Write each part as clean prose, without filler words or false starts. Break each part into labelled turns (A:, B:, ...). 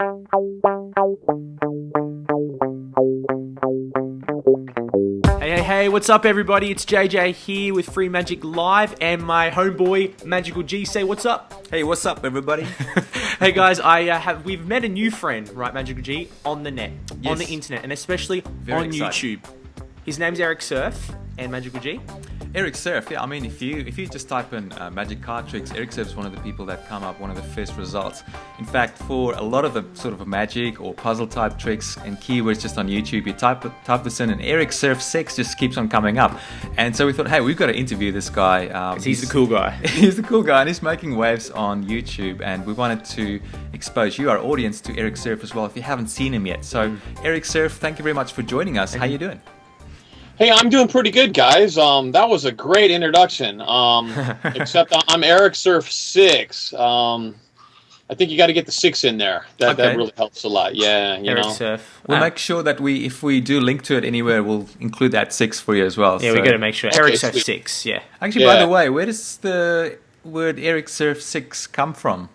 A: Hey, what's up everybody? It's JJ here with FreeMagicLive and my homeboy Magical G. Say what's up.
B: Hey, what's up everybody?
A: Hey guys, we've met a new friend, right, Magical G, on the net, on the internet, and especially on YouTube. His name's Ericsurf and Magical G.
B: Ericsurf, yeah. I mean, if you just type in magic card tricks, Ericsurf is one of the people that come up, one of the first results. In fact, for a lot of the sort of magic or puzzle type tricks and keywords just on YouTube, you type this in and Ericsurf6 just keeps on coming up. And so we thought, hey, we've got to interview this guy.
A: He's the cool guy.
B: He's the cool guy and he's making waves on YouTube, and we wanted to expose you, our audience, to Ericsurf as well if you haven't seen him yet. So Ericsurf, thank you very much for joining us. How you doing?
C: Hey, I'm doing pretty good, guys. That was a great introduction. Except I'm Ericsurf6. I think you got to get the 6 in there. That really helps a lot. Yeah, you know.
B: We'll make sure that if we do link to it anywhere, we'll include that 6 for you as well.
A: Yeah, we got to make sure. Ericsurf6. Yeah.
B: Actually, by the way, where does the word Ericsurf6 come from?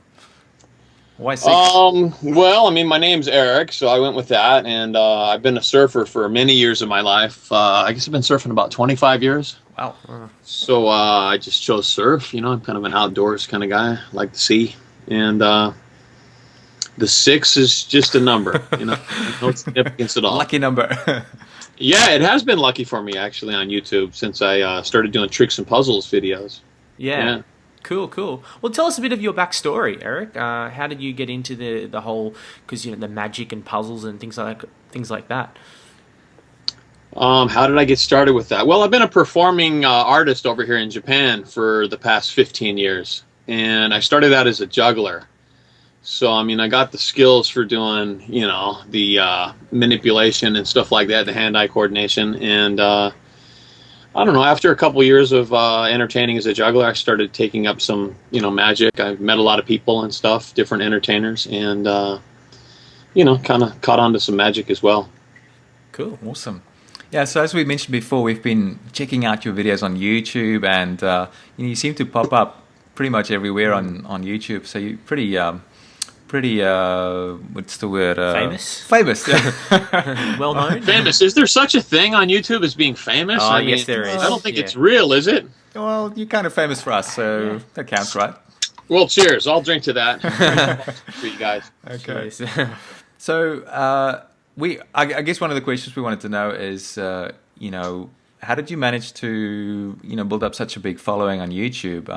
B: Why 6?
C: Well, I mean, my name's Eric, so I went with that, and I've been a surfer for many years of my life. I guess I've been surfing about 25 years.
B: Wow.
C: So I just chose surf. You know, I'm kind of an outdoors kind of guy. I like the sea, and the 6 is just a number. You know, no significance at all.
B: Lucky number.
C: Yeah, it has been lucky for me actually on YouTube since I started doing tricks and puzzles videos.
A: Yeah. Cool. Well, tell us a bit of your backstory, Eric. How did you get into the whole, because the magic and puzzles and things like that?
C: How did I get started with that? Well, I've been a performing artist over here in Japan for the past 15 years, and I started out as a juggler. So, I mean, I got the skills for doing, the manipulation and stuff like that, the hand-eye coordination, and I don't know, after a couple years of entertaining as a juggler, I started taking up some, magic. I met a lot of people and stuff, different entertainers, and, kind of caught on to some magic as well.
B: Cool, awesome. Yeah, so as we mentioned before, we've been checking out your videos on YouTube, and you seem to pop up pretty much everywhere on YouTube, so you're pretty what's the word? Famous.
A: Yeah. Well known.
C: Famous. Is there such a thing on YouTube as being famous?
A: Oh, yes, there is.
C: I don't think it's real, is it?
B: Well, you're kind of famous for us, so that counts, right?
C: Well, cheers. I'll drink to that. For you guys.
B: Okay. So, I guess one of the questions we wanted to know is, how did you manage to, build up such a big following on YouTube?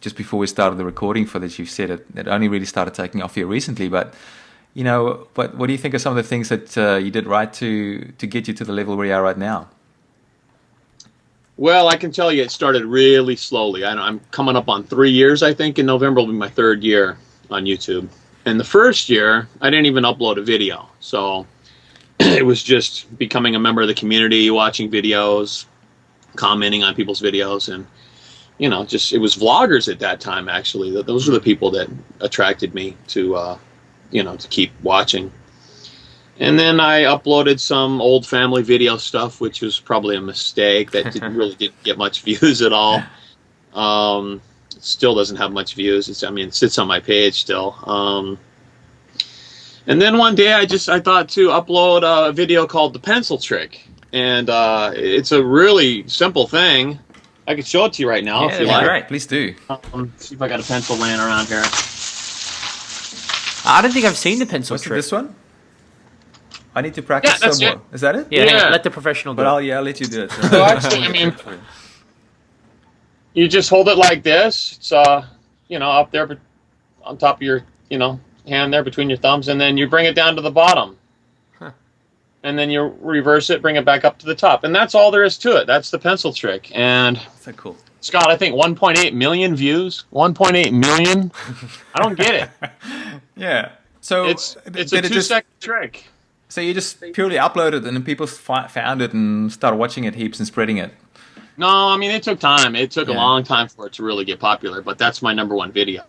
B: Just before we started the recording for this, you said it only really started taking off here recently. But, what do you think are some of the things that you did right to get you to the level where you are right now?
C: Well, I can tell you it started really slowly. I'm coming up on 3 years, I think. In November will be my 3rd year on YouTube. And the first year, I didn't even upload a video. So it was just becoming a member of the community, watching videos, commenting on people's videos, and it was vloggers at that time. Actually, those were the people that attracted me to to keep watching. And then I uploaded some old family video stuff, which was probably a mistake. That didn't get much views at all. It still doesn't have much views. It sits on my page still. And then one day I thought to upload a video called The Pencil Trick. And it's a really simple thing. I could show it to you right now if you like.
B: Right, please do.
C: See if I got a pencil laying around here.
A: I don't think I've seen The Pencil Trick.
B: This one? I need to practice some more. Is that it?
A: Yeah, hang on, let the professional do it.
B: I'll let you do it.
C: So actually, you just hold it like this. It's, up there on top of your, hand there between your thumbs, and then you bring it down to the bottom. And then you reverse it, bring it back up to the top. And that's all there is to it. That's the pencil trick. And
B: so cool.
C: Scott, I think 1.8 million views. 1.8 million? I don't get it.
B: Yeah. So
C: it's a 2-second trick.
B: So you just purely uploaded it and then people found it and started watching it heaps and spreading it?
C: No, it took time. It took a long time for it to really get popular, but that's my -- video.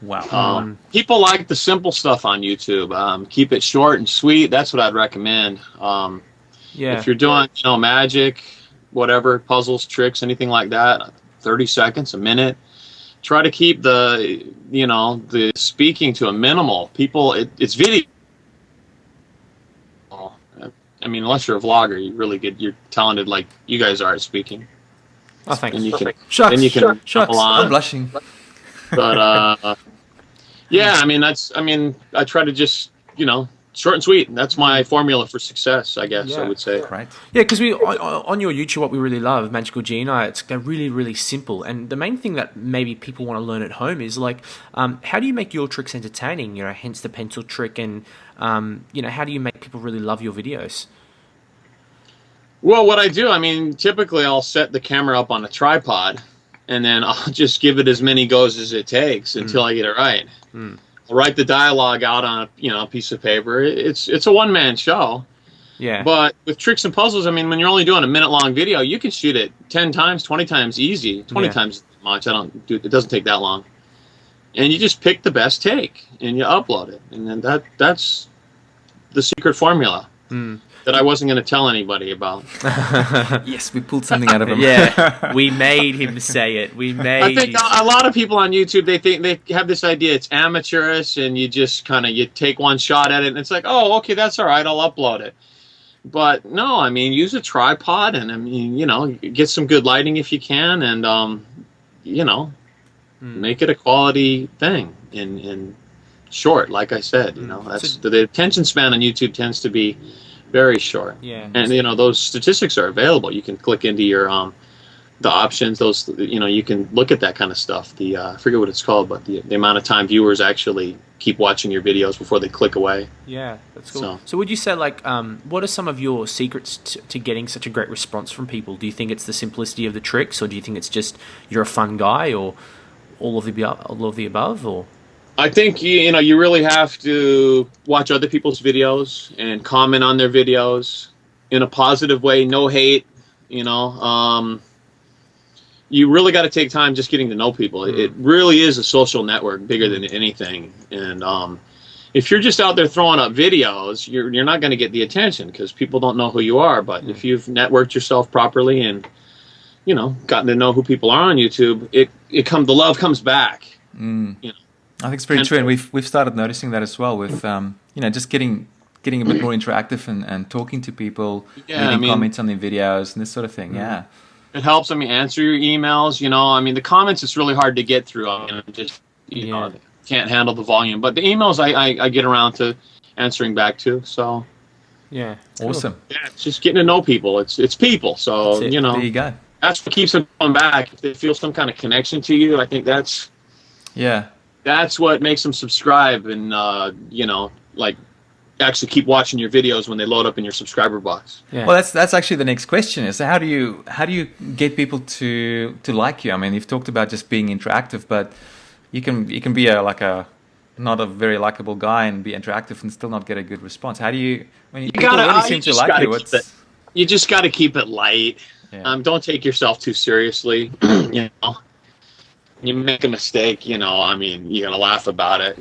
B: Wow.
C: People like the simple stuff on YouTube. Keep it short and sweet. That's what I'd recommend. If you're doing, magic, whatever, puzzles, tricks, anything like that, 30 seconds, a minute, try to keep the the speaking to a minimal. People, it's video. I mean, unless you're a vlogger, you're talented like you guys are at speaking.
A: Oh, thanks.
C: And you can,
A: Shucks.
C: then you can
A: Shucks.
B: I'm blushing.
C: But yeah, I mean, I try to just short and sweet. That's my formula for success, I guess. I would say.
B: Right.
A: Yeah, because we on your YouTube, what we really love, Magical G and I, it's really, really simple. And the main thing that maybe people want to learn at home is like, how do you make your tricks entertaining? Hence the pencil trick, and how do you make people really love your videos?
C: Well, what I do, I mean, typically I'll set the camera up on a tripod, and then I'll just give it as many goes as it takes until I get it right. I'll write the dialogue out on a piece of paper. It's a one-man show.
A: Yeah.
C: But with tricks and puzzles, I mean, when you're only doing a minute-long video, you can shoot it 10 times, 20 times easy. 20 times much. It doesn't take that long. And you just pick the best take and you upload it, and then that's the secret formula. That I wasn't going to tell anybody about.
B: Yes, we pulled something out of him.
A: Yeah, we made him say it.
C: I think a lot of people on YouTube, they think they have this idea it's amateurish, and you just you take one shot at it, and it's like, oh, okay, that's all right, I'll upload it. But no, I mean, use a tripod, and I mean, get some good lighting if you can, and make it a quality thing. In short, like I said, that's the attention span on YouTube tends to be very short.
A: Yeah.
C: And those statistics are available. You can click into your the options. Those you can look at that kind of stuff. The I forget what it's called, but the amount of time viewers actually keep watching your videos before they click away.
A: Yeah, that's cool. So would you say what are some of your secrets to getting such a great response from people? Do you think it's the simplicity of the tricks, or do you think it's just you're a fun guy, or all of the above, or?
C: I think you really have to watch other people's videos and comment on their videos in a positive way, no hate. You really got to take time just getting to know people. It really is a social network, bigger than anything. And if you're just out there throwing up videos, you're not going to get the attention because people don't know who you are. But if you've networked yourself properly and gotten to know who people are on YouTube, the love comes back.
B: I think it's very true, and we've started noticing that as well with just getting a bit more interactive and talking to people, leaving comments on their videos and this sort of thing. Yeah,
C: it helps. I mean, answer your emails. I mean, the comments it's really hard to get through. I mean, just can't handle the volume, but the emails I get around to answering back to. So
A: yeah,
B: awesome.
A: Cool.
C: Yeah, it's just getting to know people. It's people. So
B: there you go.
C: That's what keeps them coming back. If they feel some kind of connection to you, I think that's what makes them subscribe and actually keep watching your videos when they load up in your subscriber box.
B: Yeah. Well, that's actually the next question is how do you get people to like you? I mean, you've talked about just being interactive, but you can be not a very likable guy and be interactive and still not get a good response. How do you people really seem to like you?
C: You just got to keep it light.
B: Yeah.
C: Don't take yourself too seriously. You make a mistake, I mean, you're gonna laugh about it.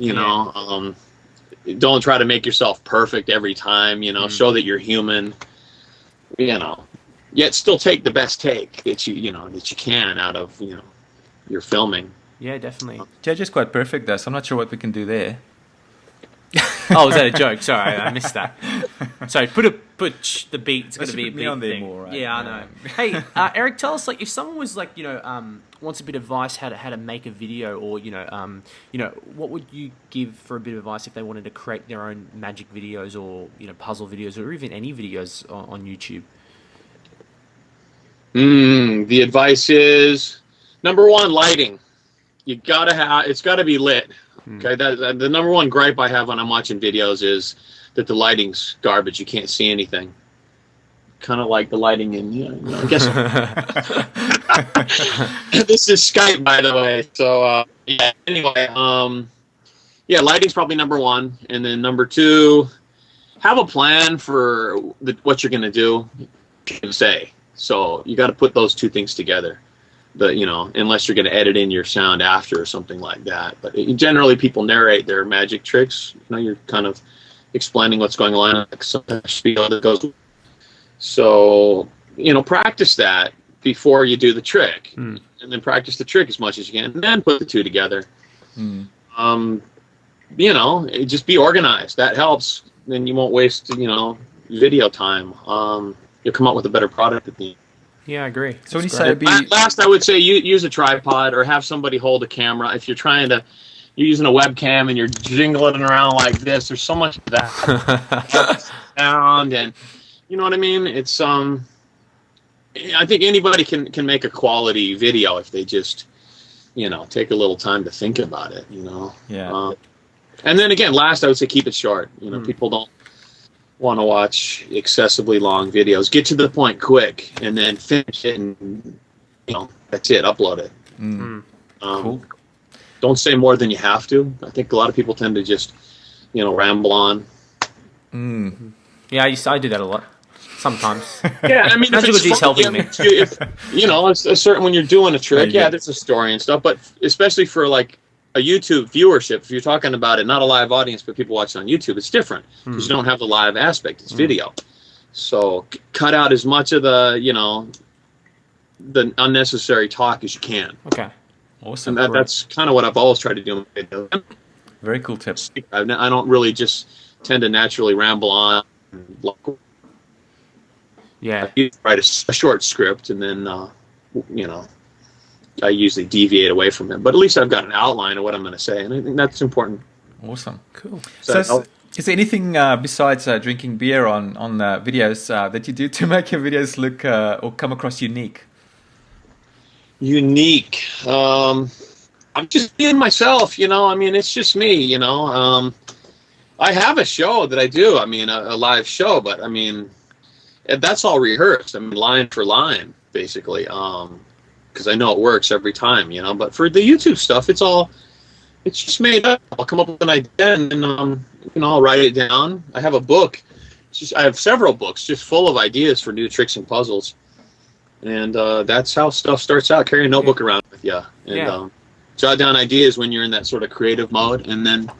C: Don't try to make yourself perfect every time. Show that you're human. Yet still take the best take that you can out of your filming.
A: Yeah, definitely.
B: Judge is quite perfect though, so I'm not sure what we can do there.
A: Oh, was that a joke? Sorry, I missed that. Sorry, put the beat. It's going to be a beat
B: on there
A: thing.
B: more, right?
A: Yeah, I know. Hey, Eric, tell us if someone was wants a bit of advice how to make a video, or what would you give for a bit of advice if they wanted to create their own magic videos, or puzzle videos, or even any videos on YouTube?
C: The advice is number one, lighting. It's got to be lit. Okay, the number one gripe I have when I'm watching videos is that the lighting's garbage. You can't see anything. Kind of like the lighting in, I guess. This is Skype, by the way. So, anyway, lighting's probably number one. And then number two, have a plan for what you're going to do and say. So you got to put those two things together. Unless you're going to edit in your sound after or something like that. But generally, people narrate their magic tricks. You're kind of explaining what's going on, like some spiel that goes. So, practice that before you do the trick. and then practice the trick as much as you can, and then put the two together. You know, just be organized. That helps. Then you won't waste, you know, video time. You'll come up with a better product at the end.
A: Yeah, I agree.
B: So when you say
C: last, I would say use a tripod or have somebody hold a camera. If you're using a webcam and you're jingling it around like this, there's so much of that sound, and you know what I mean. It's I think anybody can make a quality video if they just, you know, take a little time to think about it. You know.
B: Yeah.
C: And then again, last, I would say keep it short. You know, people don't want to watch excessively long videos. Get to the point quick, and then finish it, and you know, that's it. Upload it.
B: Cool.
C: Don't say more than you have to. I think a lot of people tend to just, you know, ramble on.
A: Yeah, I do that a lot. Sometimes.
C: Yeah, I mean,
A: Magical G's helping me.
C: If, you know, it's a certain when you're doing a trick, there's a story and stuff, but especially for like a YouTube viewership, if you're talking about it, not a live audience, but people watching on YouTube, it's different because you don't have the live aspect. It's video. So cut out as much of the, you know, the unnecessary talk as you can.
A: Okay.
B: Awesome.
C: And that's kind of what I've always tried to do in videos.
B: Very cool tips.
C: I don't really just tend to naturally ramble on.
A: Yeah.
C: I write a short script, and then, you know, I usually deviate away from it. But at least I've got an outline of what I'm going to say, and I think that's important.
B: Awesome. Cool.
C: So
B: is there anything besides drinking beer on videos that you do to make your videos look or come across unique?
C: Unique. I'm just being myself, you know. I mean, it's just me, you know. I have a show that I do. I mean, a live show, but I mean, that's all rehearsed. I mean, line for line, basically, because I know it works every time, you know. But for the YouTube stuff, it's just made up. I'll come up with an idea, and you know, I'll write it down. I have a book. I have several books just full of ideas for new tricks and puzzles. And that's how stuff starts out. Carry a notebook around with you, and jot down ideas when you're in that sort of creative mode, and then,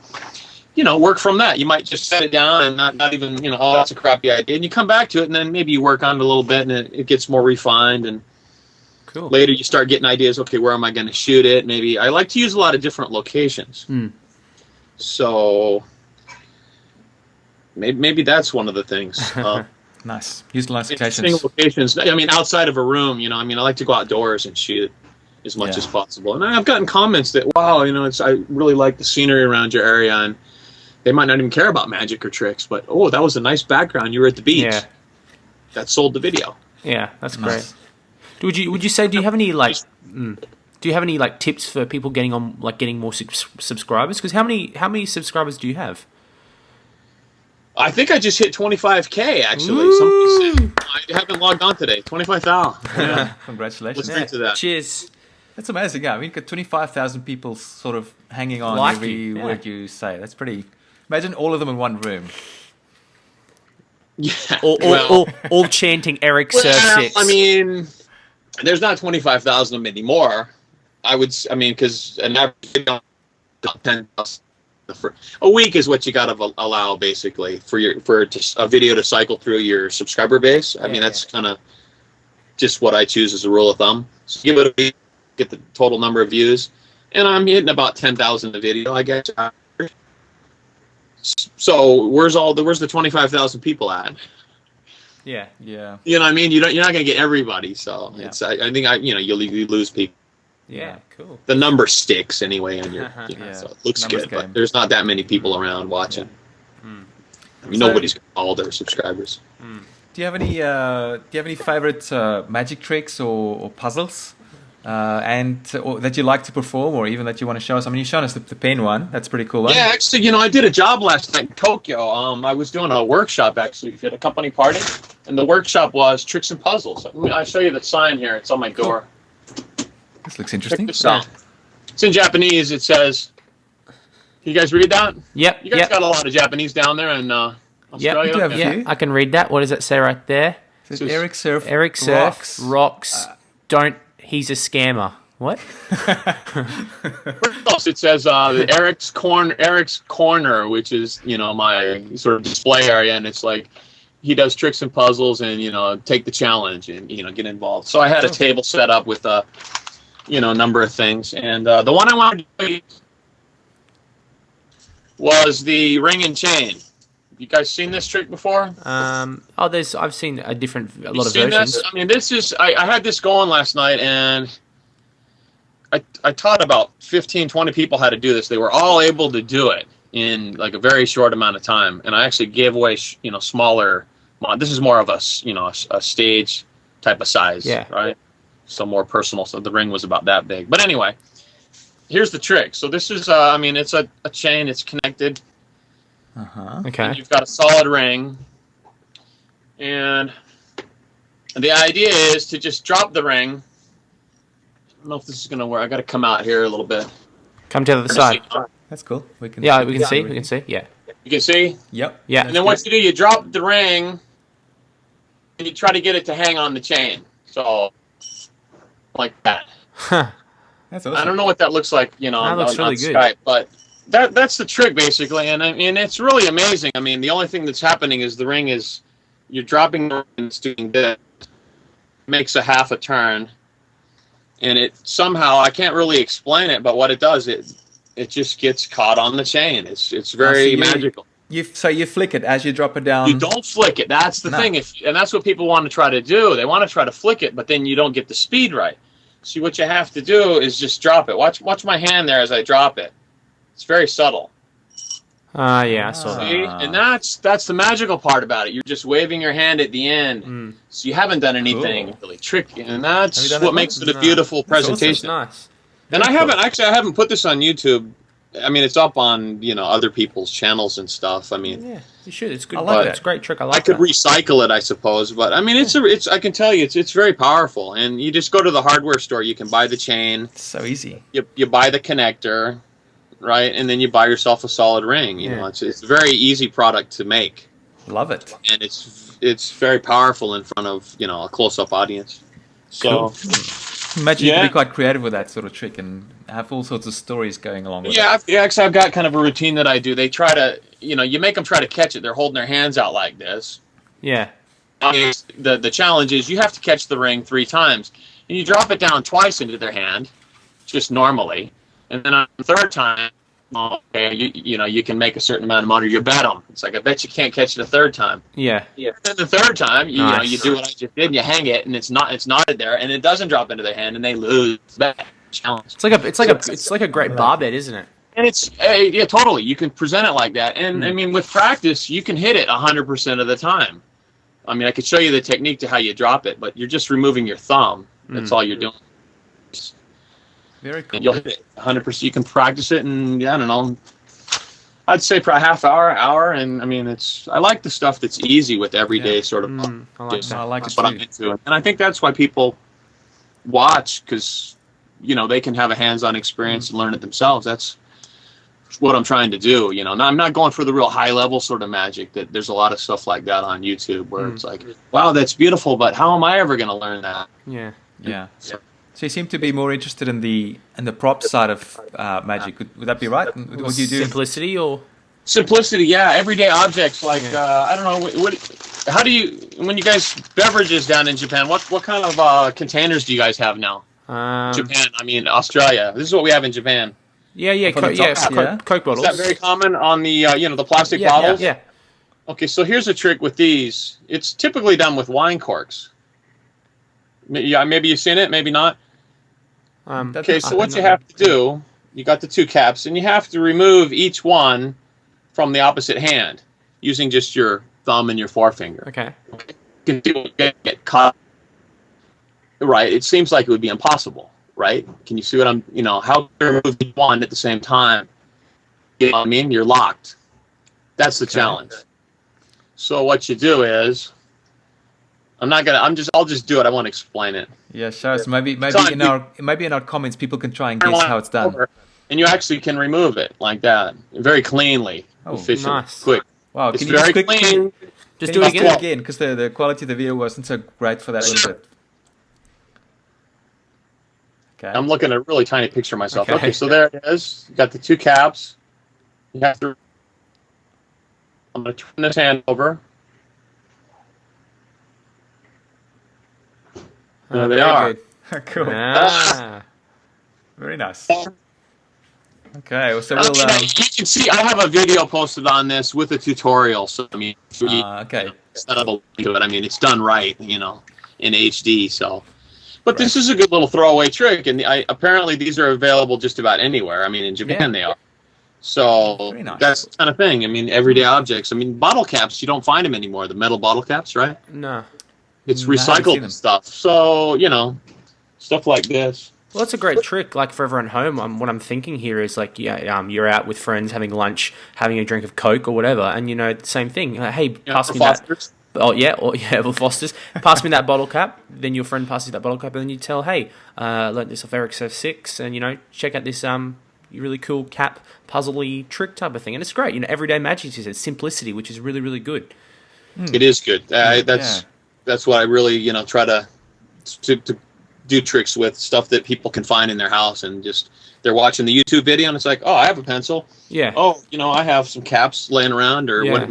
C: you know, work from that. You might just set it down and not even, you know, oh, that's a crappy idea, and you come back to it, and then maybe you work on it a little bit, and it gets more refined, and later you start getting ideas. Okay, where am I going to shoot it? Maybe I like to use a lot of different locations, so maybe that's one of the things.
B: Nice. Use locations.
C: Locations. I mean, outside of a room, you know. I mean, I like to go outdoors and shoot as much as possible. And I've gotten comments that, wow, you know, I really like the scenery around your area, and they might not even care about magic or tricks, but oh, that was a nice background. You were at the beach. Yeah. That sold the video.
A: Yeah, that's great. Would you say? Do you have any like tips for people getting more subscribers? Because how many subscribers do you have?
C: I think I just hit 25K, actually. Somebody said, I haven't logged on today. 25,000. Yeah.
B: Congratulations.
C: Let's drink to that.
A: Cheers.
B: That's amazing. Yeah, I mean, you've got 25,000 people sort of hanging on every word you say. That's pretty... Imagine all of them in one room.
C: Yeah.
A: All chanting Ericsurf6.
C: I mean, there's not 25,000 of them anymore. Because an average video, 10,000. A week is what you got to allow, basically, for a video to cycle through your subscriber base. I mean, that's kind of just what I choose as a rule of thumb. So give it a week, get the total number of views, and I'm hitting about 10,000 a video, I guess. So where's the 25,000 people at?
A: Yeah.
C: You know what I mean? You're not going to get everybody. So it's I think you lose people.
A: Yeah, cool.
C: The number sticks anyway on your, so it looks good, but there's not that many people around watching. I mean, nobody's gonna call their subscribers.
B: Do you have any favorite magic tricks or puzzles, or that you like to perform, or even that you want to show us? I mean, you've shown us the pen one. That's pretty cool.
C: Yeah, actually, I did a job last night in Tokyo. I was doing a workshop actually at a company party, and the workshop was tricks and puzzles. I'll show you the sign here. It's on my door.
B: This looks interesting.
C: Check this out. It's in Japanese. It says, can you guys read that?
A: Yep.
C: You guys got a lot of Japanese down there in Australia?
A: Yeah, I can read that. What does it say right there?
B: It says Ericsurf
A: rocks. He's a scammer. What?
C: It says Eric's Corner, which is, my sort of display area, and it's like he does tricks and puzzles and, take the challenge and, get involved. So I had a table set up with number of things. And the one I wanted to show you was the ring and chain. You guys seen this trick before?
A: I've seen a lot of
C: seen
A: versions.
C: This? I mean, this is I had this going last night, and I taught about 15, 20 people how to do this. They were all able to do it in like a very short amount of time, and I actually gave away smaller. This is more of a a stage type of size, right? So more personal. So the ring was about that big. But anyway, here's the trick. So this is it's a chain. It's connected.
A: Okay.
C: And you've got a solid ring, and the idea is to just drop the ring. I don't know if this is going to work. I got to come out here a little bit.
A: Come to the other side.
B: That's cool. We can.
A: Yeah, we can see. We can see. Yeah.
C: You can see.
B: Yep.
A: Yeah.
C: And then what you do, you drop the ring, and you try to get it to hang on the chain. So, like that.
A: Huh.
B: That's awesome.
C: I don't know what that looks like, on
A: looks really good.
C: Skype, but that's the trick basically, and I mean it's really amazing. I mean the only thing that's happening is the ring is you're dropping the ring and it's doing this, makes a half a turn, and it somehow I can't really explain it, but what it does it just gets caught on the chain. It's very magical.
B: You flick it as you drop it down.
C: You don't flick it. That's the thing. And that's what people want to try to do. They want to try to flick it, but then you don't get the speed right. See, what you have to do is just drop it. Watch my hand there as I drop it. It's very subtle.
A: Yeah, I saw that.
C: See? And that's the magical part about it. You're just waving your hand at the end. So you haven't done anything really tricky. And that's what makes it a beautiful presentation.
A: That's nice.
C: And I haven't put this on YouTube. I mean, it's up on, other people's channels and stuff. I mean,
A: yeah, you should. It's good.
B: I like
A: It's a great trick. I
C: could recycle it, I suppose, but I mean, it's. I can tell you, it's very powerful. And you just go to the hardware store. You can buy the chain.
B: It's so easy.
C: You buy the connector, right, and then you buy yourself a solid ring. You know, it's a very easy product to make.
B: Love it.
C: And it's very powerful in front of a close-up audience. So.
B: Cool. Imagine you can be quite creative with that sort of trick and have all sorts of stories going along with it.
C: Yeah, actually, I've got kind of a routine that I do. They try to, you make them try to catch it. They're holding their hands out like this.
A: Yeah.
C: The challenge is you have to catch the ring 3 times. And you drop it down twice into their hand, just normally. And then on the 3rd time, okay, you can make a certain amount of money. You bet them. It's like, I bet you can't catch it a 3rd time.
A: Yeah.
C: Yeah. And the 3rd time, you do what I just did, and you hang it, and it's knotted there, and it doesn't drop into their hand, and they lose. That challenge.
A: It's like a great bar bet, isn't it?
C: And it's totally. You can present it like that, and I mean, with practice, you can hit it 100% of the time. I mean, I could show you the technique to how you drop it, but you're just removing your thumb. That's all you're doing.
B: Very cool.
C: And you'll hit it 100%. You can practice it, and I don't know. I'd say for a half hour, and I mean, I like the stuff that's easy with everyday sort of.
A: I like that.
B: I like
C: that's
B: it
C: what
B: too.
C: I'm into, and I think that's why people watch, because they can have a hands-on experience and learn it themselves. That's what I'm trying to do. I'm not going for the real high-level sort of magic. That there's a lot of stuff like that on YouTube where it's like, wow, that's beautiful, but how am I ever going to learn that?
A: Yeah.
B: Yeah. So you seem to be more interested in the prop side of magic. Would that be right? Would you do
A: simplicity or
C: simplicity? Yeah, everyday objects like I don't know. How do you when you guys beverages down in Japan? What kind of containers do you guys have now? Japan. I mean Australia. This is what we have in Japan.
A: Yeah. Coke bottles.
C: Is that very common on the the plastic bottles?
A: Yeah.
C: Okay, so here's a trick with these. It's typically done with wine corks. Yeah, maybe you've seen it, maybe not. Okay, so what you have to do, you got the 2 caps, and you have to remove each one from the opposite hand using just your thumb and your forefinger.
A: Okay.
C: You can get caught. Right, it seems like it would be impossible, right? Can you see what I'm, how to remove each one at the same time? You know what I mean? You're locked. That's the challenge. So what you do is, I'll just do it. I won't explain it.
B: Yeah, sure. So maybe in our comments people can try and guess how it's done.
C: And you actually can remove it like that, very cleanly, efficient,
A: nice.
C: Quick.
B: Wow,
C: it's very clean.
A: Just do it again.
B: Because the quality of the video wasn't so great for that little bit. Okay.
C: I'm looking at a really tiny picture of myself. Okay, so there it is. You got the 2 caps. You have to. I'm going to turn this hand over. There they are.
B: Cool. Very nice. Okay, well, so
C: I
B: we'll.
C: mean, you can see I have a video posted on this with a tutorial. So I mean,
B: Okay.
C: set up a link to it. I mean, it's done right, in HD. So, but this is a good little throwaway trick, and apparently these are available just about anywhere. I mean, in Japan they are. So
B: Very nice.
C: that's the kind of thing. I mean, everyday objects. I mean, bottle caps. You don't find them anymore. The metal bottle caps, right?
A: No.
C: It's
B: I haven't seen
C: recycled
B: them.
C: stuff. So stuff like this.
A: Well, that's a great trick. Like for everyone home, what I'm thinking here is like, you're out with friends having lunch, having a drink of Coke or whatever, and the same thing. Hey, pass me
C: Foster's.
A: that. Oh yeah, well, Foster's. Pass me that bottle cap. Then your friend passes you that bottle cap, and then you tell, hey, learned this off Ericsurf6, and check out this really cool cap puzzle-y trick type of thing, and it's great. Everyday magic is simplicity, which is really really good.
C: It is good. That's what I really try to do tricks with, stuff that people can find in their house, and just they're watching the YouTube video and it's like, oh, I have a pencil.
A: Yeah.
C: Oh, I have some caps laying around or what.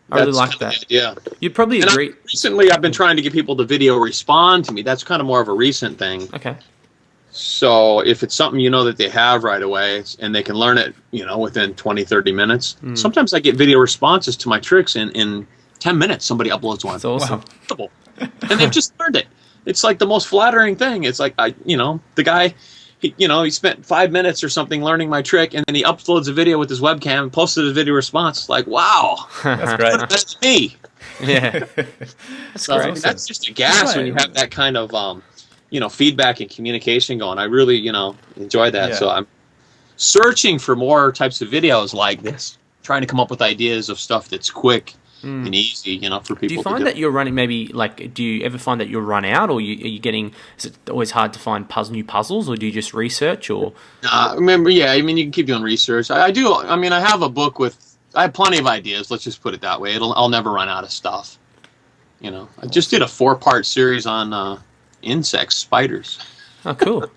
A: I really like that.
C: Yeah.
A: You'd probably agree.
C: Recently, I've been trying to get people to video respond to me. That's kind of more of a recent thing.
A: Okay.
C: So if it's something that they have right away and they can learn it, within 20, 30 minutes, sometimes I get video responses to my tricks in 10 minutes. Somebody uploads one.
A: That's awesome.
C: Wow. And they've just learned it. It's like the most flattering thing. It's like, the guy, he spent 5 minutes or something learning my trick, and then he uploads a video with his webcam and posted a video response. It's like, wow.
B: That's great.
C: That's me.
A: Yeah.
C: So
A: great.
C: that's just a gas when you have that kind of, feedback and communication going. I really, enjoy that.
B: Yeah.
C: So I'm searching for more types of videos like this, trying to come up with ideas of stuff that's quick and easy, for people.
A: Do you find that you're running do you ever find that you'll run out, or are you getting, is it always hard to find new puzzles, or do you just research, or?
C: Remember, you can keep doing research. I do. I mean, I have a book I have plenty of ideas. Let's just put it that way. I'll never run out of stuff. I just did a 4-part series on insects, spiders.
A: Oh, cool.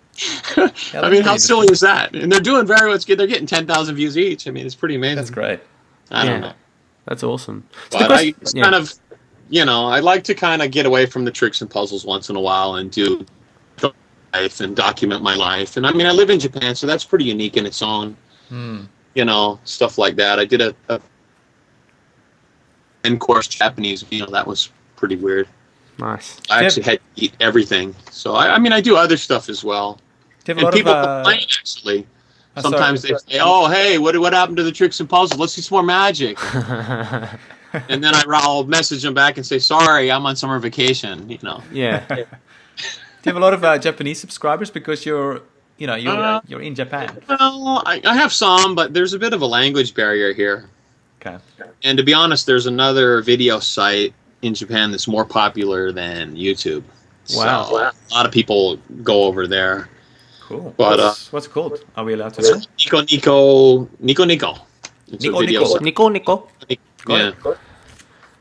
C: I mean, how silly is that? And they're doing very much good. They're getting 10,000 views each. I mean, it's pretty amazing.
B: That's great.
C: I don't know.
A: That's awesome.
C: But I kind of, I like to kind of get away from the tricks and puzzles once in a while and do life and document my life. And I mean, I live in Japan, so that's pretty unique in its own. Stuff like that. I did a 10-course Japanese meal. That was pretty weird.
A: Nice.
C: I actually had to eat everything. So I do other stuff as well.
B: Do you have
C: And people complain, actually. Sometimes they say, "Oh, hey, what happened to the tricks and puzzles? Let's see some more magic." And then I'll message them back and say, "Sorry, I'm on summer vacation."
A: Yeah.
B: Do you have a lot of Japanese subscribers because you're in Japan?
C: Well, I have some, but there's a bit of a language barrier here.
B: Okay.
C: And to be honest, there's another video site in Japan that's more popular than YouTube.
A: Wow.
C: So a lot of people go over there.
B: Cool.
C: But
B: what's it called? Are we allowed to know?
C: Nico. It's a video site.
A: Nico.
C: Yeah.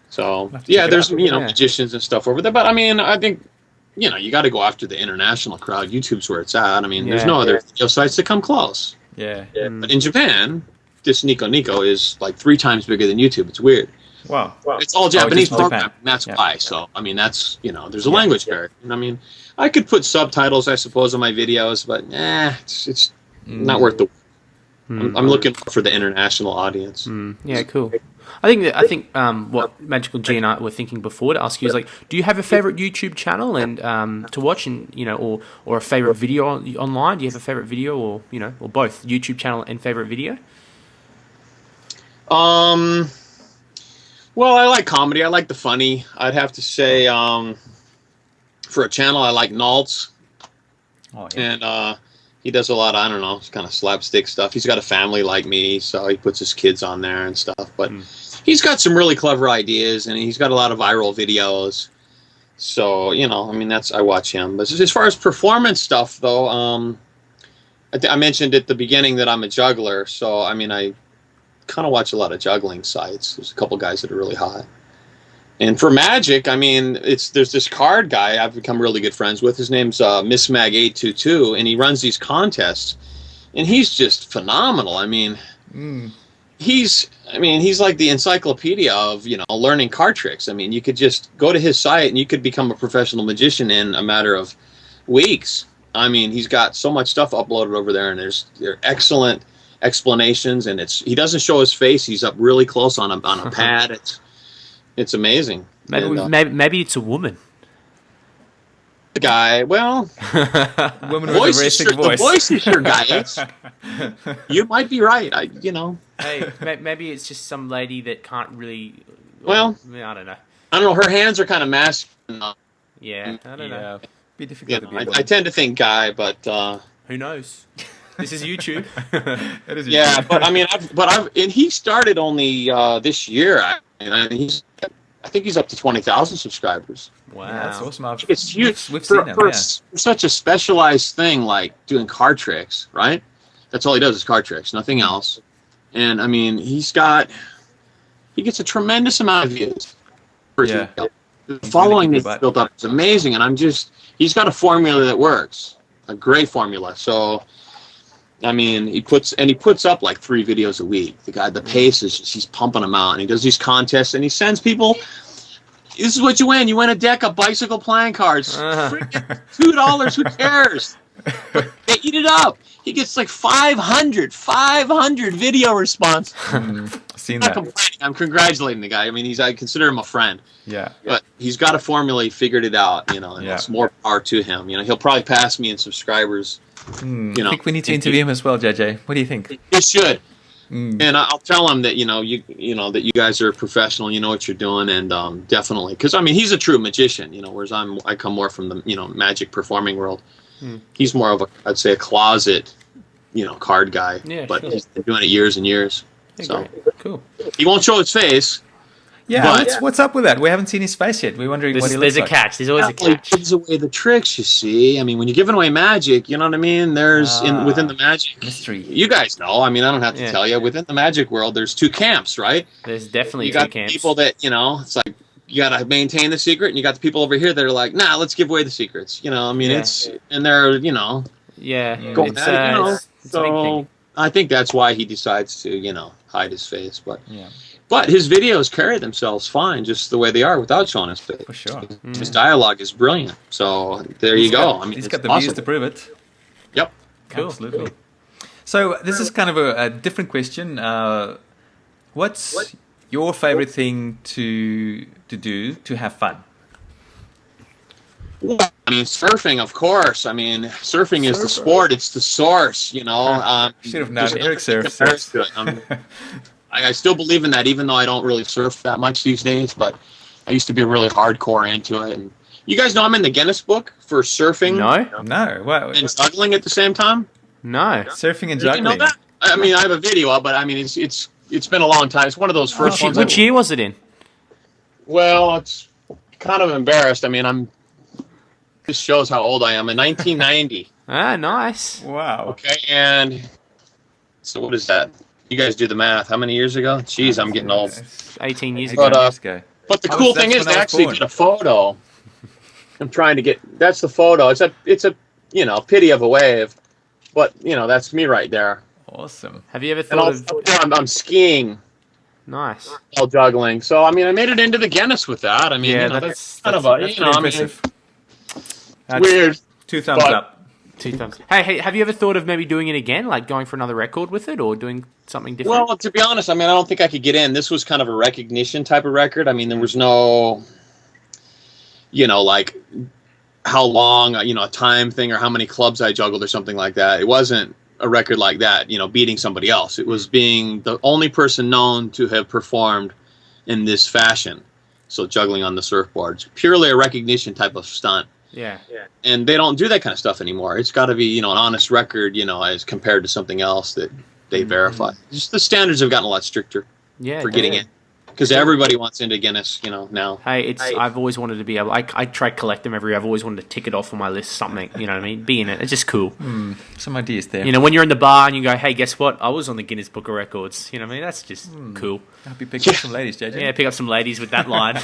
C: So there's magicians and stuff over there. But I mean, I think you got to go after the international crowd. YouTube's where it's at. I mean, there's no other video sites that come close.
B: Yeah.
C: But in Japan, this Nico is like 3 times bigger than YouTube. It's weird.
B: Wow.
C: It's all Japanese
B: just
C: programming. That's why. So I mean, that's there's a language barrier. And I mean, I could put subtitles, I suppose, on my videos, but it's not worth the. I'm looking for the international audience.
A: Yeah, cool. I think what Magical G and I were thinking before to ask you is like, do you have a favorite YouTube channel and to watch, and or a favorite video online? Do you have a favorite video, or or both, YouTube channel and favorite video?
C: Well, I like comedy. I like the funny. I'd have to say, for a channel, I like Naltz.
B: Oh, yeah.
C: And he does a lot of, I don't know, kind of slapstick stuff. He's got a family like me, so he puts his kids on there and stuff. But he's got some really clever ideas, and he's got a lot of viral videos. So, I mean, I watch him. But as far as performance stuff, though, I mentioned at the beginning that I'm a juggler. So, I mean, I kind of watch a lot of juggling sites. There's a couple guys that are really hot. And for magic, I mean, there's this card guy I've become really good friends with. His name's Miss Mag 822, and he runs these contests, and he's just phenomenal. I mean, he's like the encyclopedia of learning card tricks. I mean, you could just go to his site and you could become a professional magician in a matter of weeks. I mean, he's got so much stuff uploaded over there, and they're excellent explanations, and he doesn't show his face. He's up really close on a pad. It's amazing.
A: Maybe it's a woman.
C: The guy, well,
B: Woman with a very thick voice.
C: The voice is your guy. You might be right.
A: Hey, maybe it's just some lady that can't really.
C: Well,
A: I don't know.
C: I don't know. Her hands are kind of masculine.
A: Yeah, I don't know.
B: Be difficult to be.
C: I tend to think guy, but
A: who knows? This is YouTube.
B: It is
C: yeah,
B: YouTube.
C: but I mean, and he started only this year. I think he's up to 20,000 subscribers.
A: Wow,
B: Yeah, that's awesome.
C: It's huge
B: We've seen him,
C: for
B: yeah.
C: such a specialized thing like doing card tricks, right? That's all he does is card tricks, nothing else. And I mean, he gets a tremendous amount of views.
B: Yeah.
C: The following
B: really
C: that's built up is amazing, and he's got a formula that works, a great formula. So, I mean, he puts up like 3 videos a week. The guy, the pace is just, he's pumping them out, and he does these contests, and he sends people. This is what you win. You win a deck of bicycle playing cards. Freaking $2. Who cares? But they eat it up. He gets like 500 video response.
B: Seen
C: I'm not
B: that.
C: complaining. I'm congratulating the guy. I mean, I consider him a friend.
B: Yeah.
C: But he's got a formula. He figured it out. And it's more power to him. He'll probably pass me in subscribers.
B: I think we need to interview him as well, JJ. What do you think?
C: He should. And I'll tell him that that you guys are professional, you know what you're doing, and definitely, because I mean he's a true magician, whereas I come more from the magic performing world. He's more of I'd say a closet, card guy.
A: Yeah,
C: but
A: sure.
C: he's been doing it years and years.
A: Yeah,
C: So
A: great. Cool.
C: he won't show his face.
B: Yeah, what's up with that? We haven't seen his face yet. We're wondering what he looks
A: There's a
B: like.
A: catch. There's always a
C: He
A: catch.
C: gives away the tricks, you see. I mean, when you're giving away magic, you know what I mean? There's within the magic
B: mystery.
C: You guys know. I mean, I don't have to
A: Yeah.
C: tell you. Within the magic world, there's 2 camps, right?
A: There's definitely
C: You
A: two
C: got
A: camps.
C: people that it's like you got to maintain the secret, and you got the people over here that are like, nah, let's give away the secrets. I mean,
A: Yeah.
C: and they're
A: Yeah,
C: going
A: it's,
C: at it,
A: it's a big
C: So
A: thing.
C: I think that's why he decides to hide his face, but.
B: Yeah,
C: But his videos carry themselves fine, just the way they are, without showing his face.
B: for sure.
C: His dialogue is brilliant. So there you go. I mean,
B: He's
C: it's
B: got the
C: awesome.
B: views to prove it.
C: Yep.
A: Cool.
B: Absolutely. So this is kind of a different question. What's your favorite thing to do to have fun?
C: Well, I mean, surfing, of course. I mean, surfing is the sport. It's the source,
B: Should have known
C: Ericsurf6. I still believe in that, even though I don't really surf that much these days. But I used to be really hardcore into it. And you guys know I'm in the Guinness book for surfing
B: No, well,
C: and juggling at the same time.
A: No.
B: surfing and
C: Did you know
B: juggling.
C: that? I mean, I have a video up, but I mean, it's been a long time. It's one of those first ones.
A: Which year was it in?
C: Well, it's kind of embarrassed. I mean, this shows how old I am. In 1990.
A: Ah, nice.
B: Wow.
C: Okay, and so what is that? You guys do the math. How many years ago? Jeez, I'm getting old.
A: 18 years
C: But,
A: ago.
C: But the cool thing is, they actually did a photo. I'm trying to get. That's the photo. It's a pity of a wave, but that's me right there.
B: Awesome.
A: Have you ever
C: And
A: thought of...
C: I'm skiing
A: Nice.
C: while juggling. So I mean, I made it into the Guinness with that. I mean,
A: Yeah,
C: that's kind of a
B: That's pretty impressive. That's
C: weird.
B: 2 thumbs
C: but-
B: up.
A: 2 thumbs. Hey, have you ever thought of maybe doing it again, like going for another record with it, or doing something different?
C: Well, to be honest, I mean, I don't think I could get in. This was kind of a recognition type of record. I mean, there was no, like how long, a time thing or how many clubs I juggled or something like that. It wasn't a record like that, beating somebody else. It was being the only person known to have performed in this fashion. So juggling on the surfboards, purely a recognition type of stunt.
A: Yeah.
C: And they don't do that kind of stuff anymore. It's got to be, an honest record, as compared to something else that they verify. Just the standards have gotten a lot stricter
A: Yeah.
C: for getting in. Because everybody wants into Guinness, now.
A: Hey, I've always wanted to be able. I try to collect them every year. I've always wanted to tick it off on my list. Something, you know what I mean? Be in it. It's just cool.
B: Some ideas there.
A: When you're in the bar and you go, hey, guess what? I was on the Guinness Book of Records. You know what I mean? That's just cool.
B: I'll be picking up some ladies, JJ.
A: Yeah, pick up some ladies with that line.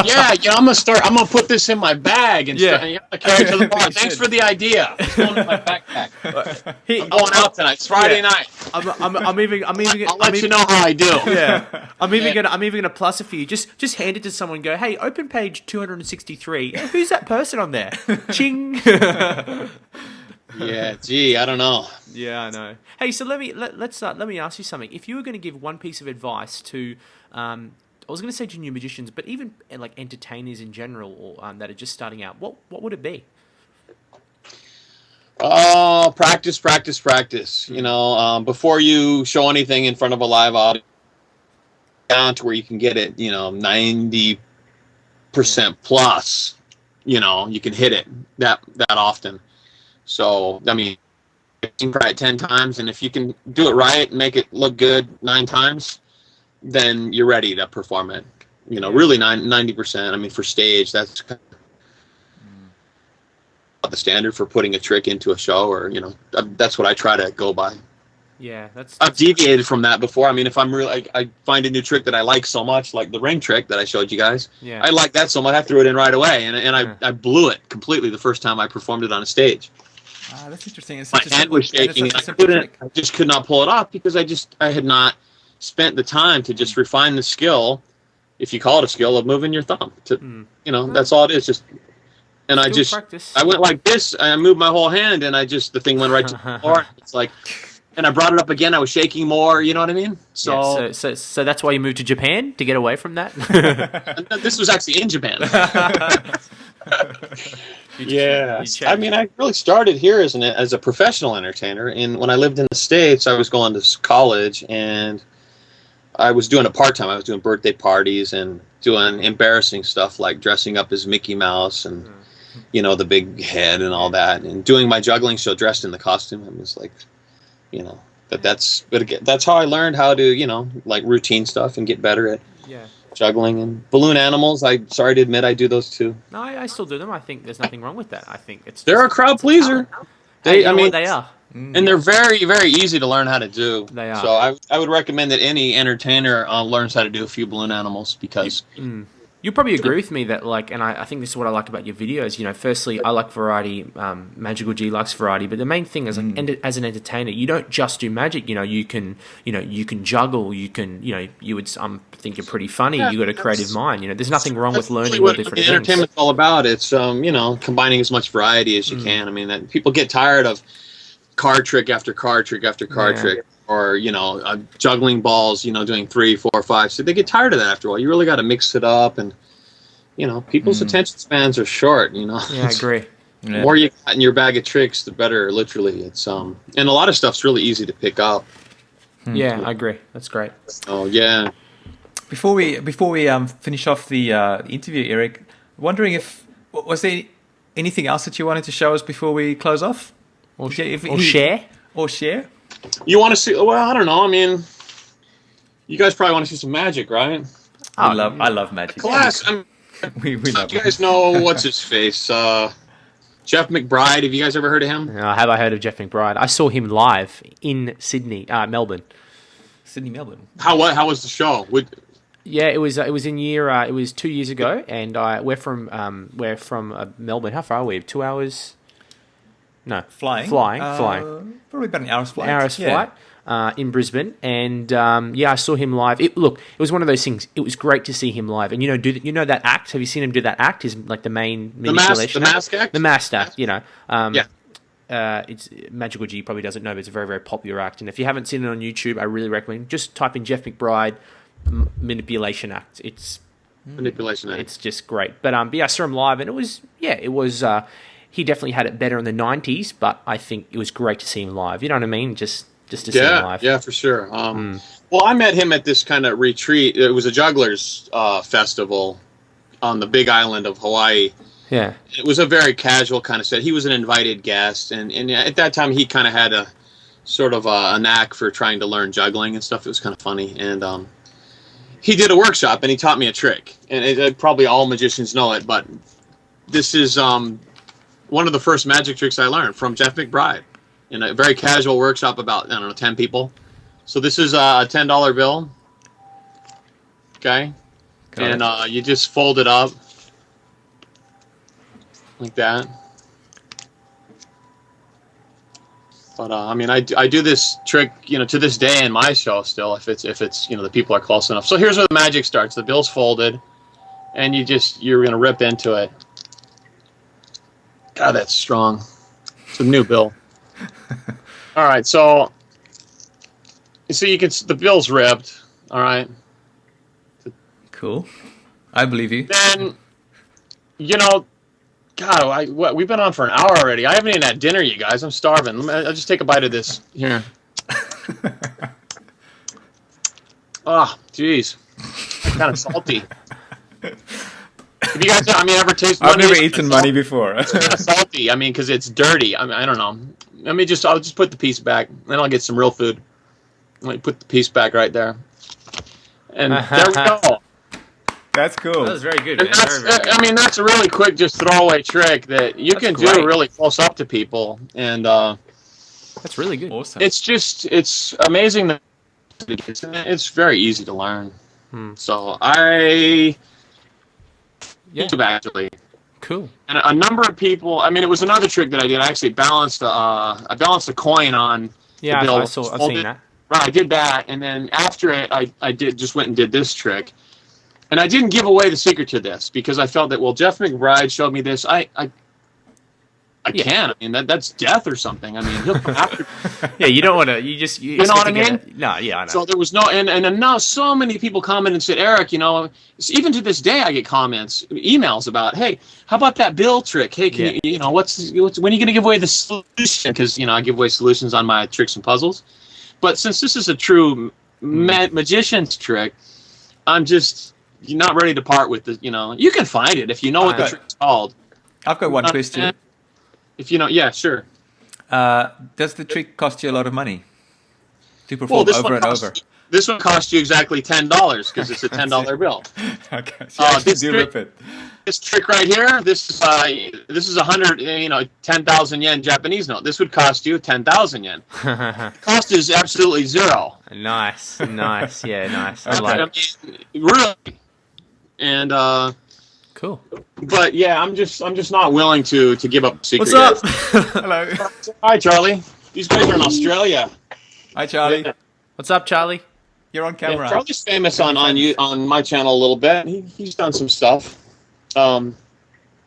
C: Yeah, I'm gonna put this in my bag and
A: Yeah.
C: carry it to the bar.
B: You
C: Thanks
B: should.
C: for the idea. It's going in my backpack.
A: Hey,
C: I'm going out tonight. It's Friday night.
A: I'm even.
C: I'll let you know how I do.
A: Yeah, I'm even gonna plus it for you. Just hand it to someone. And go, hey, open page 263. Who's that person on there? Ching.
C: Yeah, gee, I don't know.
A: Yeah, I know. Hey, so let me ask you something. If you were going to give one piece of advice to, I was going to say to new magicians, but even like entertainers in general, or that are just starting out, what would it be?
C: Oh, practice, practice, practice. You know, before you show anything in front of a live audience, down to where you can get it, 90% plus. You know, you can hit it that often. So, I mean, you can try it 10 times, and if you can do it right and make it look good 9 times, then you're ready to perform it. You know, really 90%. I mean, for stage, that's kind of the standard for putting a trick into a show, or, that's what I try to go by.
A: Yeah,
C: I've deviated from that before. I mean, if I'm really, I find a new trick that I like so much, like the ring trick that I showed you guys.
A: Yeah.
C: I like that so much, I threw it in right away, and I blew it completely the first time I performed it on a stage.
B: That's interesting. It's
C: My hand was shaking, and I just could not pull it off because I had not spent the time to just refine the skill, if you call it a skill, of moving your thumb. That's all it is. And I went like this, and I moved my whole hand, and the thing went right to the floor. It's like, and I brought it up again. I was shaking more. You know what I mean? So,
A: so that's why you moved to Japan, to get away from that.
C: This was actually in Japan. Yeah, I mean, I really started here as a professional entertainer, and when I lived in the States, I was going to college, and I was doing it part-time. I was doing birthday parties and doing embarrassing stuff like dressing up as Mickey Mouse and the big head and all that, and doing my juggling show dressed in the costume. I was like, that's how I learned how to like routine stuff and get better at juggling. And balloon animals, I'm sorry to admit, I do those too.
A: No, I still do them. I think there's nothing wrong with that. I think
C: they're a crowd pleaser.
A: They are.
C: And they're very, very easy to learn how to do.
A: They are.
C: So I would recommend that any entertainer learns how to do a few balloon animals, because
A: you probably agree with me that, like, and I think this is what I like about your videos. Firstly, I like variety. Magical G likes variety, but the main thing is, like, as an entertainer, you don't just do magic. You can juggle. You can, I'm thinking pretty funny. You got a creative mind. There's nothing wrong with learning all different things.
C: Entertainment's all about. It's combining as much variety as you can. I mean, that people get tired of card trick after card trick after card trick, or juggling balls, doing 3, 4, 5. So they get tired of that after a while. You really got to mix it up, and people's attention spans are short. Yeah,
A: I agree.
C: The more you got in your bag of tricks, the better. Literally, it's and a lot of stuff's really easy to pick up.
A: Yeah, I agree. That's great.
C: Oh yeah.
B: Before we finish off the interview, Eric, wondering if was there anything else that you wanted to show us before we close off,
A: or share.
C: You want to see? Well, I don't know. I mean, you guys probably want to see some magic, right?
B: I love magic.
C: Class.
B: We love
C: you guys know what's his face? Jeff McBride. Have you guys ever heard of him?
A: Have I heard of Jeff McBride? I saw him live in Melbourne.
B: Melbourne.
C: How was the show?
A: Yeah, it was in it was 2 years ago, and we're from Melbourne. How far are we? 2 hours? No,
B: flying.
A: Probably
B: about an hour's flight.
A: Flight in Brisbane, and I saw him live. It was one of those things. It was great to see him live, and that act. Have you seen him do that act? Is like the main manipulation.
C: The mask act.
A: The mask act. It's Magical G probably doesn't know, but it's a very, very popular act. And if you haven't seen it on YouTube, I really recommend just type in Jeff McBride manipulation act. It's
C: manipulation act.
A: It's just great. But I saw him live, and it was. He definitely had it better in the 90s, but I think it was great to see him live. You know what I mean? Just to see him live.
C: Yeah, for sure. Well, I met him at this kind of retreat. It was a jugglers festival on the Big Island of Hawaii.
A: Yeah.
C: It was a very casual kind of set. He was an invited guest, and at that time he kind of had a sort of a knack for trying to learn juggling and stuff. It was kind of funny, and he did a workshop, and he taught me a trick. And probably all magicians know it, but this is one of the first magic tricks I learned from Jeff McBride in a very casual workshop, about 10 people. So this is a $10 bill. Okay. And you just fold it up like that. But I mean, I do this trick, to this day in my show still, if it's the people are close enough. So here's where the magic starts. The bill's folded, and you're gonna rip into it. God, that's strong. It's a new bill. All right, so you see, the bill's ripped. All right.
B: Cool. I believe you.
C: Then, God, we've been on for an hour already. I haven't even had dinner, you guys. I'm starving. I'll just take a bite of this here. Oh, jeez, kind of salty. Have you guys, ever tasted?
B: I've never eaten money before.
C: It's kind of salty. Because it's dirty. I don't know. I'll just put the piece back, then I'll get some real food. Let me put the piece back right there, and there we go.
B: That's cool.
A: That was very good.
C: And
A: Man. Very good.
C: that's a really quick, just throwaway trick that you can do really close up to people, and
A: that's really good.
B: Awesome.
C: It's amazing that it's very easy to learn. So YouTube actually.
A: Cool.
C: And a number of people. It was another trick that I did. I actually balanced a coin on.
A: Yeah,
C: the bill.
A: I've seen that.
C: Right, I did that, and then after it, I just went and did this trick. And I didn't give away the secret to this because I felt that, well, Jeff McBride showed me this. I can't. That's death or something. He'll come after me.
A: Yeah, you don't want to. You
C: know what I mean?
A: No, yeah, I know.
C: So there was no, and now so many people commented and said, Eric, even to this day I get emails about, hey, how about that bill trick? Hey, can you, when are you going to give away the solution? Because I give away solutions on my tricks and puzzles. But since this is a true magician's trick, I'm just. You're not ready to part with the, you can find it if you know what the trick's called.
B: I've got one question.
C: If yeah, sure.
B: Does the trick cost you a lot of money to perform over and over?
C: This one cost you exactly $10 because it's a $10 bill.
B: Okay, so you do rip it.
C: This trick right here, this is 10,000 yen Japanese note. This would cost you 10,000 yen. The cost is absolutely zero.
A: Nice, yeah, nice. I like it.
C: Really. And
A: cool.
C: But yeah, I'm just not willing to give up the secret.
A: What's up?
B: Hello.
C: Hi, Charlie. These guys are in Australia.
B: Hi, Charlie.
C: Yeah.
A: What's up, Charlie?
B: You're on camera.
C: Yeah, Charlie's famous on my channel a little bit. He's done some stuff.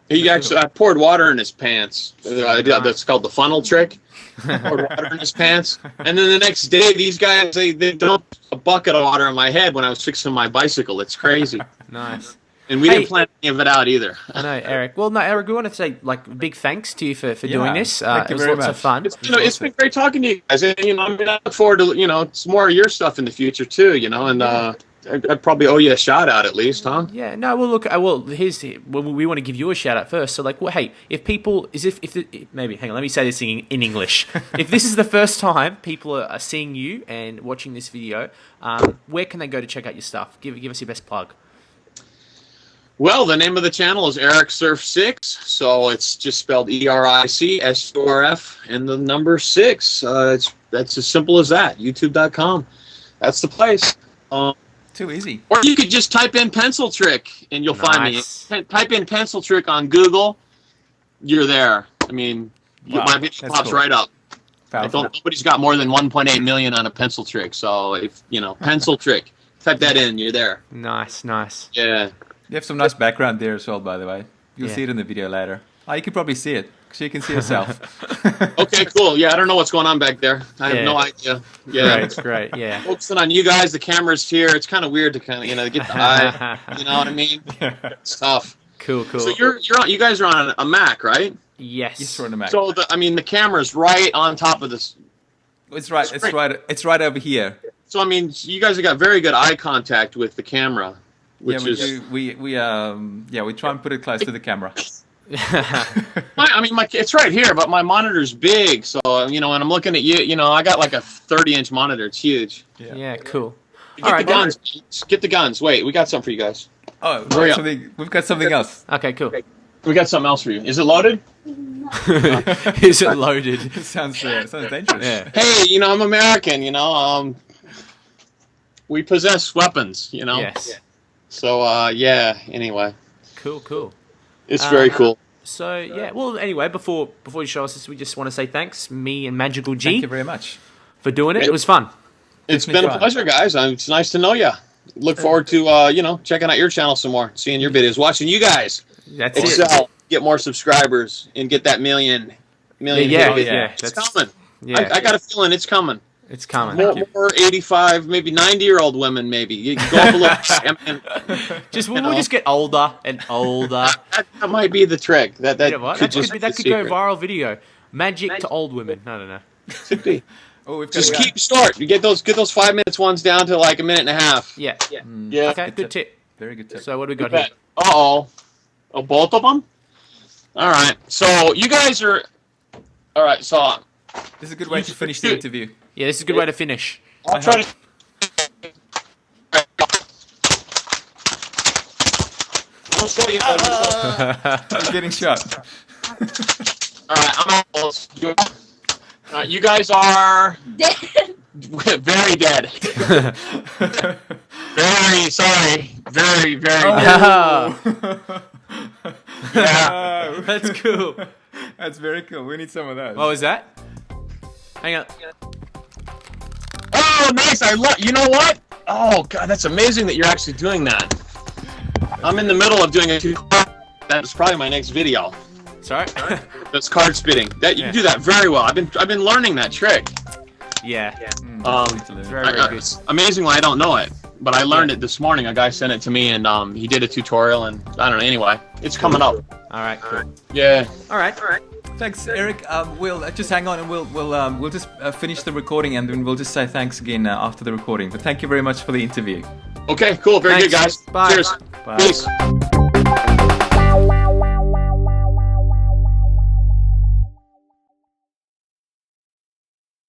C: He actually I poured water in his pants. That's called the funnel trick. Poured water in his pants, and then the next day, these guys they dumped a bucket of water on my head when I was fixing my bicycle. It's crazy.
A: Nice.
C: And we didn't plan any of it out either.
A: I know, Eric. Well, no, Eric, we want to say big thanks to you for doing this.
B: Thank
A: it
B: you
A: was
B: very
A: lots of
B: much.
A: fun.
C: It's been great talking to you guys. And, I look forward to some more of your stuff in the future too. And I'd probably owe you a shout out at least, huh?
A: Yeah. No. Well, look. We want to give you a shout out first. So, hey, if people maybe hang on. Let me say this in English. If this is the first time people are seeing you and watching this video, where can they go to check out your stuff? Give us your best plug.
C: Well, the name of the channel is Ericsurf6, so it's just spelled ERICSURF and the number 6. That's as simple as that. YouTube.com. That's the place.
B: Too easy.
C: Or you could just type in pencil trick and you'll find me. Type in pencil trick on Google. You're there. My video pops right up. Nobody's got more than 1.8 million on a pencil trick. So if pencil trick, type that in. You're there.
A: Nice.
C: Yeah.
B: You have some nice background there as well, by the way. You'll see it in the video later. You can probably see it, because you can see yourself.
C: Okay, cool. Yeah, I don't know what's going on back there. I have no idea. Yeah,
A: it's great. Yeah.
C: Focusing on you guys, the camera's here. It's kind of weird to get the eye. You know what I mean? It's tough.
A: Cool.
C: So you guys are on a Mac, right?
A: Yes.
B: Yes, we're on a Mac.
C: So the camera's right on top of this.
B: It's right. It's right over here.
C: So you guys have got very good eye contact with the camera.
B: We try and put it close to the camera.
C: It's right here, but my monitor's big, so when I'm looking at you, I got like a 30-inch monitor. It's huge.
A: Yeah, cool.
C: Get the guns. Get the guns. Wait, we got something for you guys.
B: Oh, we've got something else.
A: Okay, cool.
C: We got something else for you. Is it loaded?
A: Is it loaded?
B: It sounds dangerous.
A: Yeah.
C: Hey, I'm American. We possess weapons.
A: Yes.
C: Yeah. So Anyway.
A: Cool.
C: It's very cool.
A: So yeah. Well, anyway, before you show us this, we just want to say thanks, me and Magical G.
B: Thank you very much
A: for doing it. It was fun.
C: It's been a pleasure, guys. It's nice to know you. Look forward to checking out your channel some more, seeing your videos, watching you guys.
A: That's
C: excel, get more subscribers, and get that million.
A: Yeah.
C: It's coming.
A: Yeah.
C: I got a feeling it's coming.
A: It's coming.
C: More 85, maybe 90-year-old women, maybe. You go up a little. I mean,
A: We'll just get older and older.
C: that might be the trick. That
A: You know what?
C: could
A: That
C: just
A: could
C: be the
A: go
C: secret.
A: viral video. Magic to old women. I don't know.
C: Could be.
B: Oh, we've got
C: Just keep short. You get those 5-minute ones down to like a minute and a half.
A: Yeah.
C: Yeah.
A: Okay, good tip.
B: very good tip.
A: So what do we got here?
C: Uh-oh. Oh, both of them? All right. So you guys are... All right, so...
B: This is a good way to finish the interview.
A: Yeah, this is a good way to finish.
C: I'll try to... I'll show you how to...
B: He's getting shot.
C: All right, I'm almost... All right, you guys are...
D: Dead.
C: Very dead. Very sorry. Very, very
A: Oh.
C: dead. Yeah.
A: That's cool.
B: That's very cool. We need some of those.
A: What was that? Hang on.
C: Oh, nice. You know what? Oh, God, that's amazing that you're actually doing that. I'm in the middle of doing a tutorial. That's probably my next video.
A: Sorry?
C: That's card spitting. That you
A: Yeah.
C: do that very well. I've been learning that trick.
A: Yeah. Very, very good.
C: Amazingly, I don't know it, but I learned it this morning. A guy sent it to me, and he did a tutorial, and I don't know. Anyway, it's coming up.
A: All right, cool.
C: Yeah.
A: All right.
B: Thanks, Eric. We'll just hang on and we'll just finish the recording and then we'll just say thanks again after the recording. But thank you very much for the interview.
C: Okay. Cool. Very
A: Thanks.
C: good, guys.
A: Bye.
C: Cheers.
B: Bye.
C: Peace.